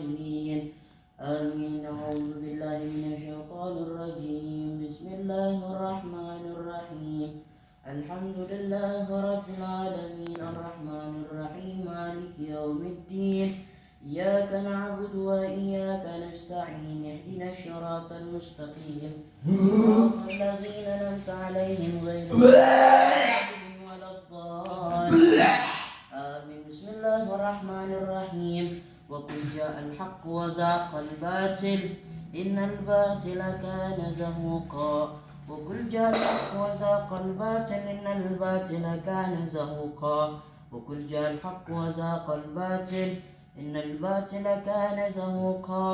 الراحمين آمين. أعوذ بالله من الشيطان الرجيم. بسم الله الرحمن الرحيم. الحمد لله رب العالمين الرحمن الرحيم مالك يوم الدين. إياك نعبد وإياك نستعين. اهدنا الصراط المستقيم صراط الذين أنعمت عليهم غير المغضوب عليهم ولا الضالين آمين. بسم الله الرحمن الرحيم. وقل جاء الحق وزاق الباطل إن الباطل كان زهوقا. وقل جاء الحق وزاق الباطل إن الباطل كان زهوقا. وقل جاء الحق وزاق الباطل إن الباطل كان زهوقا.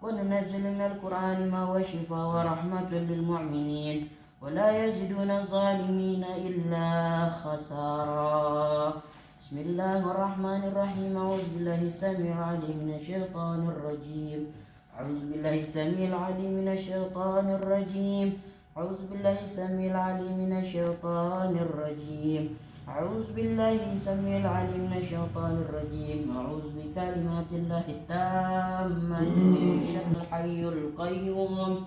وننزل من القرآن ما هو شفاء ورحمة للمؤمنين ولا يزيدون الظالمين إلا خسارا. بسم الله الرحمن الرحيم. أعوذ بالله السميع العليم من الشيطان الرجيم. أعوذ بالله السميع العليم من الشيطان الرجيم. أعوذ بالله السميع العليم من الشيطان الرجيم. أعوذ بالله السميع العليم من الشيطان الرجيم. أعوذ بكلمات الله التامة من شر الحي القيوم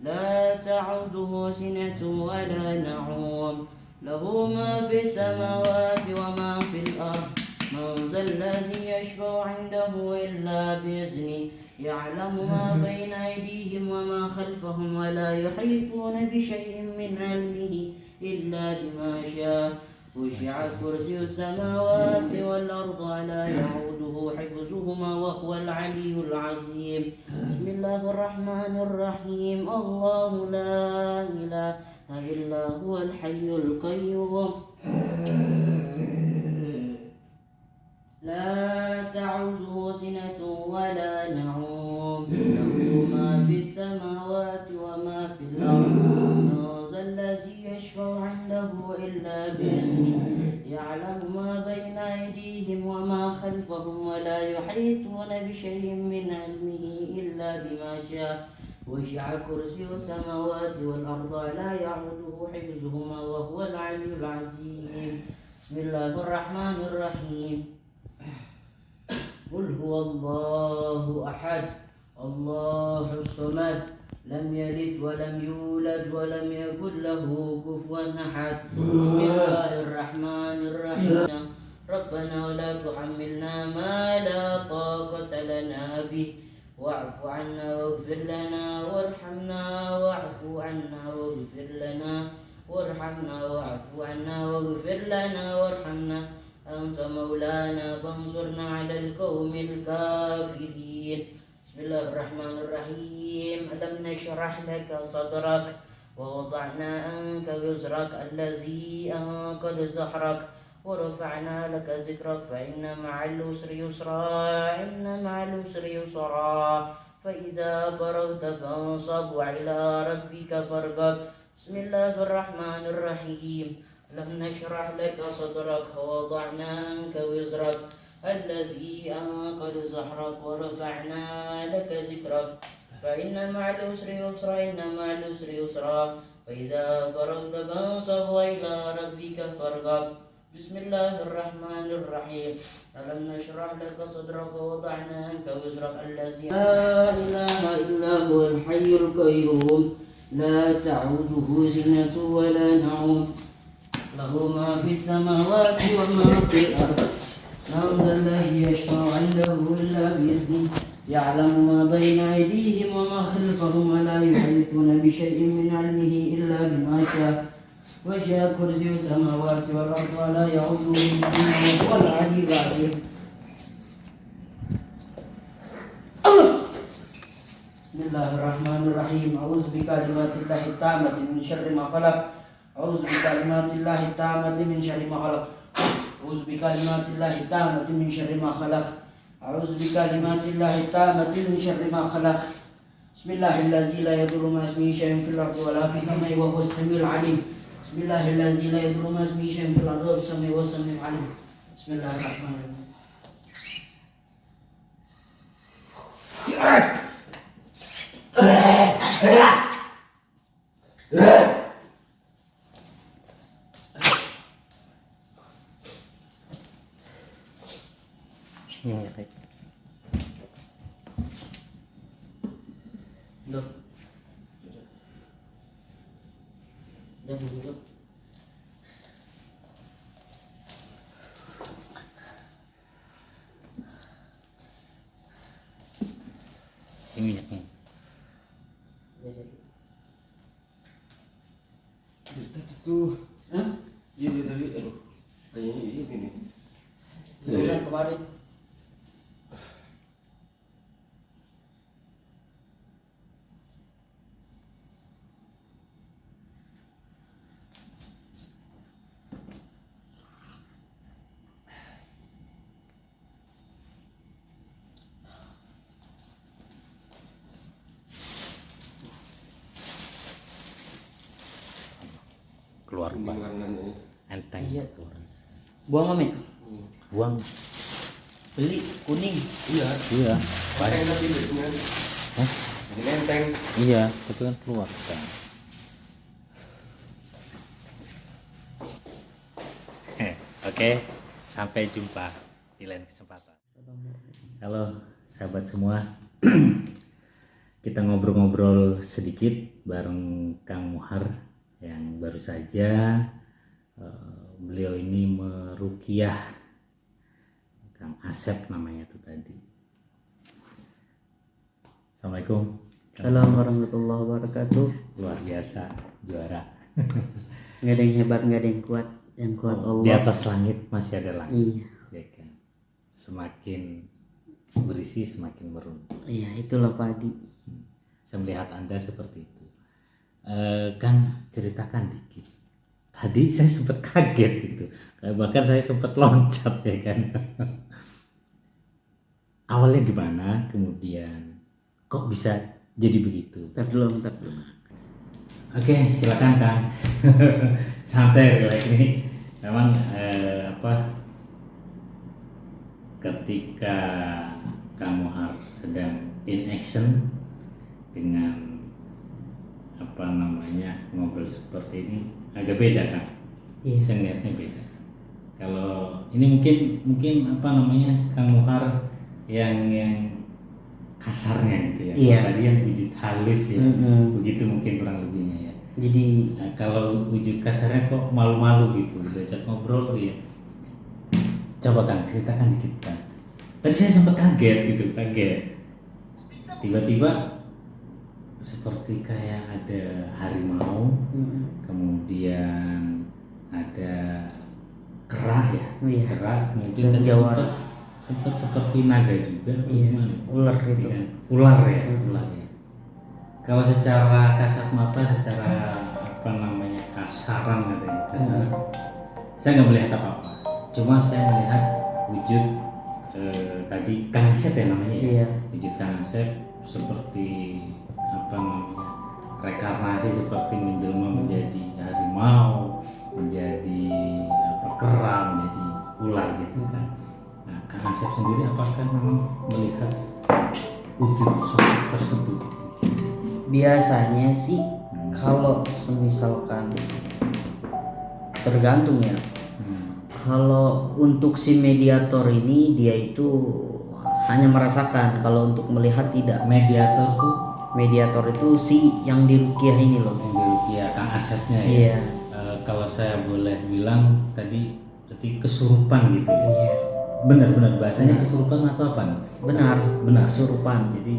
لا تعوده سنة ولا نعوم له ما في السماوات وما في الأرض. من ذا الذي يشفع عنده إلا بإذنه يعلم ما بين أيديهم وما خلفهم ولا يحيطون بشيء من علمه إلا بما شاء. وسع كرسي السماوات والأرض لا يعوده حفظهما وهو العلي العظيم. بسم الله الرحمن الرحيم. الله لا إله إلا هو الحي القيوم لا تعوده سنة ولا نعوم له ما في السماوات وما في الأرض. من ذا الذي يشفع عنده إلا بإذنه يعلم ما بين أيديهم وما خلفهم ولا يحيطون بشيء من علمه إلا بما شاء. وسع كرسي السماوات والأرض لا يعوده حفظهما وهو العلي العظيم. بسم الله الرحمن الرحيم. قل هو الله أحد الله الصمد لم يلد ولم يولد ولم يكن له كفوا أحد. بسم الله الرحمن الرحيم. ربنا ولا تحملنا ما لا طاقة لنا به واعف عنا واغفر لنا وارحمنا واعف عنا واغفر لنا وارحمنا واعف عنا واغفر لنا وارحمنا أنت مولانا فانصرنا على القوم الكافرين. بسم الله الرحمن الرحيم. ألم نشرح لك صدرك ووضعنا عنك وزرك الذي أنقض ظهرك ورفعنا لك ذكرك فإن مع العسر يسرا إن مع العسر يسرا فإذا فرغت فانصب وإلى ربك فارغب. بسم الله الرحمن الرحيم. ألم نشرح لك صدرك ووضعنا عنك وزرك الذي أنقض ظهرك ورفعنا لك ذكرك فإن مع العسر يسرا إن مع العسر يسرا فإذا فرغت فانصب وإلى ربك فارغب. بسم الله الرحمن الرحيم. ألم نشرح لك صدرك ووضعنا عنك وزرك الذي لا إله إلا هو الحي القيوم لا تعوده سنة ولا نعوم له ما في السماوات وما في الأرض. من ذا الذي يشفع عنده إلا بإذنه يعلم ما بين أيديهم وما خلفهم ولا يحيطون بشيء من علمه إلا بما شاء. وسع كرسي السماوات والأرض ولا يعوده حفظهما وهو العلي العظيم. بسم الله الرحمن الرحيم. أعوذ بكلمات الله التامة من شر ما خلق. أعوذ بكلمات الله التامة من شر ما خلق. أعوذ بكلمات الله التامة من شر ما خلق. أعوذ بكلمات الله التامة من شر ما خلق. بسم الله الذي لا يضر مع اسمه شيء في الأرض ولا في السماء وهو السميع العليم. بسم الله الذي لا يضر مع اسمه شيء في الأرض ولا في السماء وهو السميع العليم. بسم الله الرحمن الرحيم. Dok. Jangan dok. Ini minyaknya. Tadi tuh, ini tadi, kayaknya ini nih. Bulan kemarin. Keluar Ini Pak. warnanya. Enteng. Iya. Keluar. Buang Amit. Buang. Beli kuning. Iya. Iya. Enteng tapi dengan. Hah? Ini enteng. Iya, tapi kan keluar kan. Oke, sampai jumpa di lain kesempatan. Halo sahabat semua. Kita ngobrol-ngobrol sedikit bareng Kang Muhar yang baru saja beliau ini meruqyah Kang Asep namanya itu tadi. Assalamualaikum. Assalamualaikum warahmatullahi wabarakatuh. Luar biasa, juara. Nggak ada yang hebat, nggak ada yang kuat. Yang kuat Allah. Di atas langit masih ada langit. Iya. Ya kan? Semakin berisi semakin meruntuh. Iya, itulah padi. Saya melihat Anda seperti itu. Kan ceritakan dikit. Tadi saya sempat kaget gitu. Bahkan saya sempat loncat ya kan. Awalnya gimana? Kemudian kok bisa jadi begitu? Ntar dulu. Oke, silakan Kang. Santai relax ini. Memang ketika Kang Muhar sedang in action dengan ngobrol seperti ini agak beda kan? Iya. Saya lihatnya beda. Kalau ini mungkin Kang Muhar yang kasarnya gitu ya. Iya. Tadi yang wujud halus ya. Begitu mungkin kurang lebihnya ya. Jadi Kalau wujud kasarnya kok malu-malu gitu, diajak ngobrol ya. Coba Kang ceritakan dikit Kang. Tadi saya sempat kaget. Tiba-tiba seperti kayak ada harimau, kemudian ada kera ya, Iya. kera, kemudian Dan tadi jawara. sempat seperti naga juga, atau Iya. gimana? Ular gitu. Iya, ular ya. Kalau secara kasat mata, secara kasaran katanya, kasaran, saya nggak melihat apa-apa. Cuma saya melihat wujud tadi Kang Asep ya namanya ya. Iya. Wujud Kang Asep seperti rekarnasi, seperti menjelma menjadi harimau, menjadi kera, menjadi ular gitu kan. Nah, Kang Asep sendiri apakah memang melihat wujud sosok tersebut? Biasanya sih kalau semisalkan tergantung ya. Kalau untuk si mediator ini dia itu hanya merasakan, kalau untuk melihat tidak. Mediator Mediator itu si yang diruqyah ini loh. yang diruqyah Kang Asepnya ya. Iya. Kalau saya boleh bilang tadi berarti kesurupan gitu ya. Iya. Benar bahasanya kesurupan atau apa nih? Benar. Kesurupan. Jadi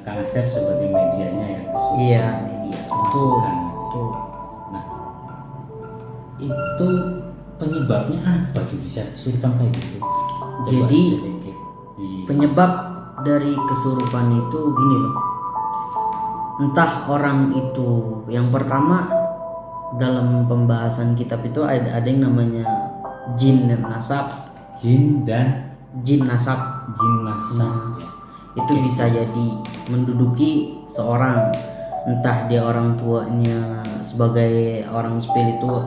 Kang Asep sebagai medianya yang kesurupan. Iya, media. Kemasukan. Tuh. Nah, itu penyebabnya apa tuh bisa kesurupan kayak gitu? Coba Jadi, sedikit penyebab dari kesurupan itu gini loh. Entah orang itu, yang pertama dalam pembahasan kitab itu ada yang namanya jin dan nasab. jin nasab. Nah, itu bisa jadi menduduki seorang, entah dia orang tuanya sebagai orang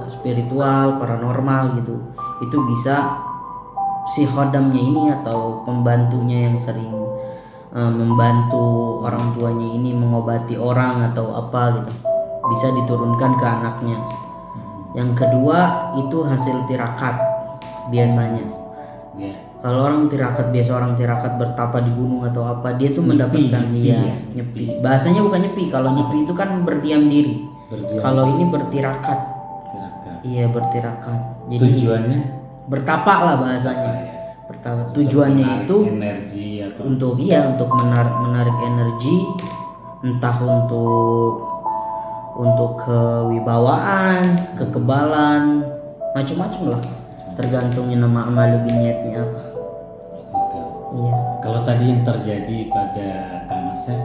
spiritual, paranormal gitu. Itu bisa si khodamnya ini atau pembantunya yang sering membantu orang tuanya ini mengobati orang atau apa gitu, bisa diturunkan ke anaknya. Yang kedua itu hasil tirakat biasanya. Kalau orang tirakat biasa, orang tirakat bertapa di gunung atau apa, dia tuh Nyepi, mendapatkan nyepi dia ya, nyepi. Bahasanya bukan nyepi. Kalau nyepi itu kan berdiam diri. Berdiam. Kalau ini bertirakat. Tirakat. Iya, bertirakat. Jadi Tujuannya bertapa lah bahasanya. apa ya? Bertapa. Tujuannya Menarik itu energi atau untuk menarik energi, entah untuk kewibawaan, kekebalan, macam-macam lah. Tergantungnya nama amal niatnya apa. gitu. Iya. Kalau tadi yang terjadi pada Kang Asep,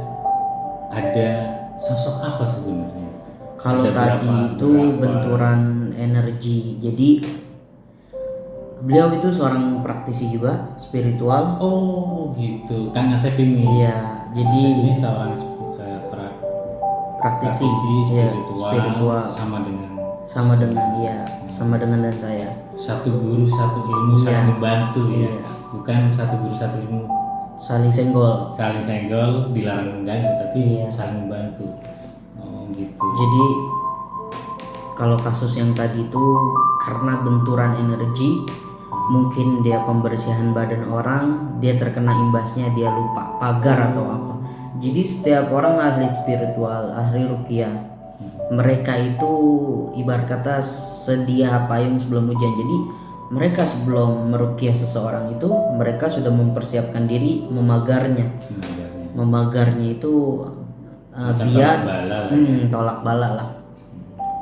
ada sosok apa sebenarnya? Kalau Ada tadi itu benturan energi. Jadi beliau itu seorang praktisi juga, spiritual. Oh gitu, Kang Asep ini. Iya, Kang jadi Asep ini seorang praktisi, praktisi iya, spiritual, sama dengan sama dengan dan saya. satu guru satu ilmu Iya. saling membantu ya, Iya. bukan satu guru satu ilmu Saling senggol. saling senggol dilarang mengganggu, tapi Iya. saling membantu. Oh gitu. Jadi kalau kasus yang tadi itu karena benturan energi, mungkin dia pembersihan badan orang, dia terkena imbasnya, dia lupa pagar atau apa. Jadi setiap orang ahli spiritual, ahli ruqyah, mereka itu ibarat kata sedia payung sebelum hujan. Jadi mereka sebelum meruqyah seseorang itu, mereka sudah mempersiapkan diri memagarnya. Memagarnya itu Macam biar tolak bala lah. tolak bala lah,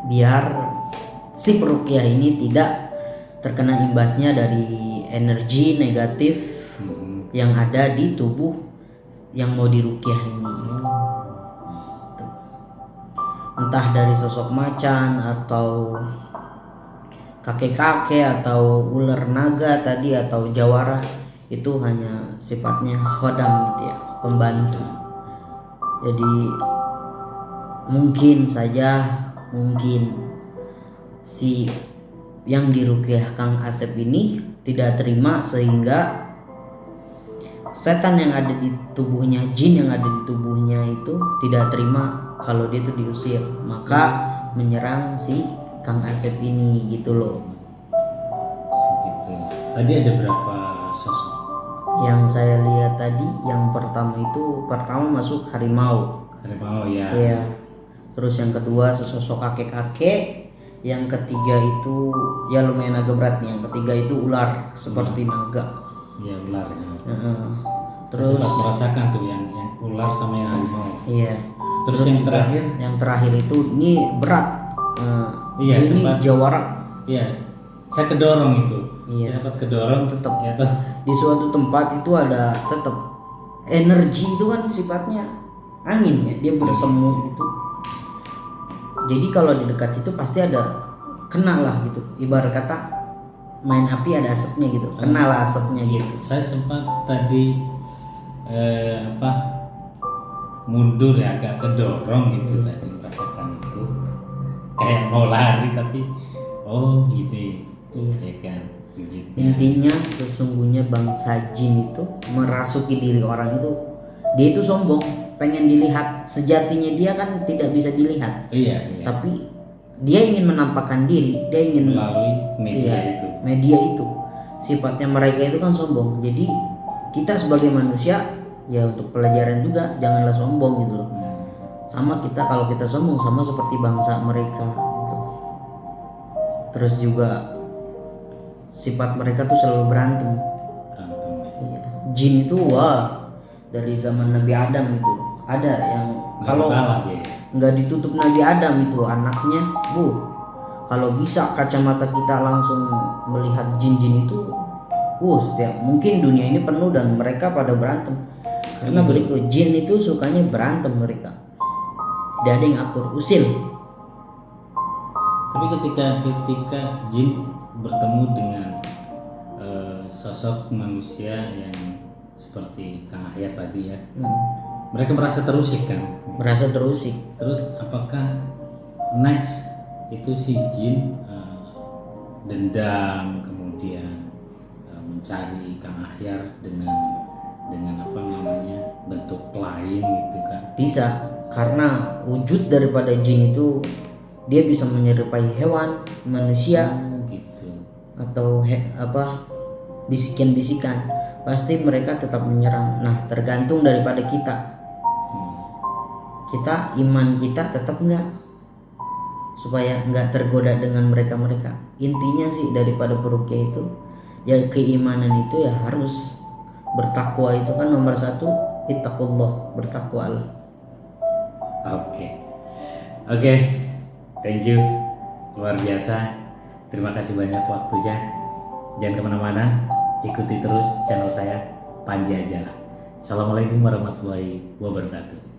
biar si peruqyah ini tidak terkena imbasnya dari energi negatif yang ada di tubuh yang mau diruqyah ini. Entah dari sosok macan atau kakek-kakek atau ular naga tadi atau jawara, itu hanya sifatnya khodam gitu ya, pembantu. Jadi mungkin si yang diruqyah Kang Asep ini tidak terima, sehingga setan yang ada di tubuhnya, jin yang ada di tubuhnya itu tidak terima kalau dia itu diusir, maka menyerang si Kang Asep ini gitu loh. Gitu. Tadi ada berapa sosok? Yang saya lihat tadi, yang pertama masuk harimau. Harimau ya. Iya. Terus yang kedua sesosok kakek-kakek. Yang ketiga itu ya lumayan agak berat nih. Yang ketiga itu ular seperti naga. Iya ular ya. Terus sempat merasakan tuh yang ular sama yang harimau. iya. Terus yang terakhir? Yang terakhir itu ini berat. Iya, ini sempat. jawara. Iya. Saya kedorong itu. Iya. Saya sempat kedorong Tetap. ya tuh. Di suatu tempat itu ada tetap energi itu kan sifatnya angin ya, dia bersemu gitu. Jadi kalau di dekat situ pasti ada kena lah gitu. Ibarat kata main api ada asapnya gitu. Kena lah asapnya gitu. Saya sempat tadi mundur ya, agak kedorong gitu tadi merasakan itu. Kayak mau lari tapi oh gini. Iya. Ya kan. Wujudnya. Intinya sesungguhnya bangsa jin itu merasuki diri orang itu, dia itu sombong, pengen dilihat. Sejatinya dia kan tidak bisa dilihat. Iya. Tapi dia ingin menampakkan diri, dia ingin melalui media itu. Media itu. Sifatnya mereka itu kan sombong. Jadi kita sebagai manusia ya untuk pelajaran juga, janganlah sombong gitu loh. Sama kita, kalau kita sombong sama seperti bangsa mereka gitu. Terus juga sifat mereka tuh selalu berantem. Iya. Jin itu dari zaman Nabi Adam itu ada yang kalau nggak ditutup Nabi Adam itu anaknya, kalau bisa kacamata kita langsung melihat jin-jin itu, setiap mungkin dunia ini penuh dan mereka pada berantem. Karena berikut jin itu sukanya berantem mereka. Tidak ada yang akur, usil. Tapi ketika jin bertemu dengan sosok manusia yang seperti Kang Ahyar tadi ya, mereka merasa terusik kan? Merasa terusik. Terus apakah next itu si jin dendam kemudian mencari Kang Ahyar dengan bentuk lain gitu kan? Bisa, karena wujud daripada jin itu dia bisa menyerupai hewan, manusia, gitu. atau bisikan-bisikan, pasti mereka tetap menyerang. Nah, tergantung daripada kita. Kita iman kita tetap enggak, supaya enggak tergoda dengan mereka-mereka. Intinya sih daripada peruqyah itu ya keimanan itu ya harus bertakwa, itu kan nomor satu, ittaqullah, bertakwa Allah. Oke, thank you, luar biasa. Terima kasih banyak waktunya. Jangan kemana-mana, ikuti terus channel saya Panji Ajalah. Assalamualaikum warahmatullahi wabarakatuh.